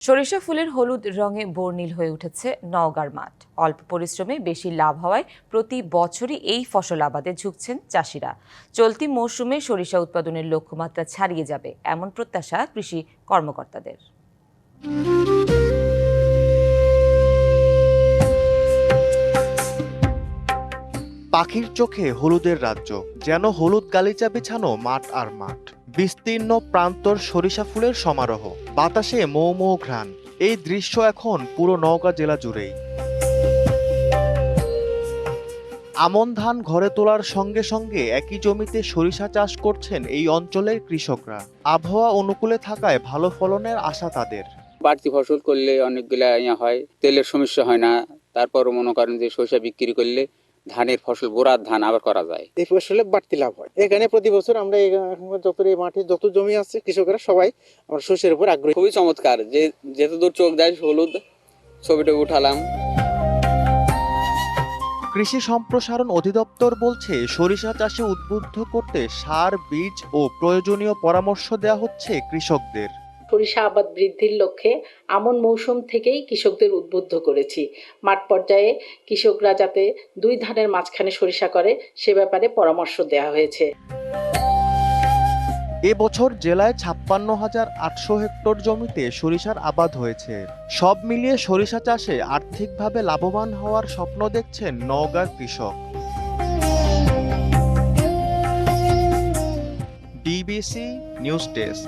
সরিষা ফুলের হলুদ রঙে বর্ণিল হয়ে উঠেছে নওগাঁর মাঠ। অল্প পরিশ্রমে বেশি লাভ হওয়ায় প্রতি বছরই এই ফসল আবাদে ঝুঁকছেন চাষিরা। চলতি মৌসুমে সরিষা উৎপাদনের লক্ষ্যমাত্রা ছাড়িয়ে যাবে এমন প্রত্যাশা কৃষি কর্মকর্তাদের। পাখির চোখে হলুদের রাজ্য, যেন হলুদ গালিচা বিছানো মাঠ আর মাঠ। বিস্তীর্ণ প্রান্তর সরিষা ফুলের সমারোহ, বাতাসে মৌ মৌ ঘ্রাণ। এই দৃশ্য এখন পুরো নওগাঁ জেলা জুড়েই। আমন ধান ঘরে তোলার সঙ্গে সঙ্গে একই জমিতে সরিষা চাষ করছেন এই অঞ্চলের কৃষকরা। আবহাওয়া অনুকূলে থাকায় ভালো ফলনের আশা তাদের। বাড়তি ফসল করলে অনেকগুলা হয়, তেলের সমস্যা হয় না। তারপর মনে করেন যে সরিষা বিক্রি করলে ধানের ফসল বোরার ধান আবার করা যায়। এই ফসলে বাড়তি লাভ হয়। এখানে প্রতি বছর আমরা যত এই মাঠে যত জমি আছে কৃষকরা সবাই আমরা শস্যের উপর আগ্রহী। খুবই চমৎকার, যে যেত দূর চোখ দেয় হলুদ, ছবিটা উঠালাম। কৃষি সম্প্রসারণ অধিদপ্তর বলছে, সরিষা চাষে উদ্বুদ্ধ করতে সার, বীজ ও প্রয়োজনীয় পরামর্শ দেওয়া হচ্ছে কৃষকদের। সরিষা আবাদ বৃদ্ধির লক্ষ্যে আমন মৌসুম থেকেই কৃষকদের উদ্বুদ্ধ করেছি। মাঠ পর্যায়ে কৃষকরা যাতে দুই ধানের মাঝখানে সরিষা করে সে ব্যাপারে পরামর্শ দেওয়া হয়েছে। এবছর জেলায় ৫৬,৮০০ হেক্টর জমিতে সরিষার আবাদ হয়েছে। সব মিলিয়ে সরিষা চাষে আর্থিকভাবে লাভবান হওয়ার স্বপ্ন দেখছেন নওগাঁর কৃষক। DBC news desk.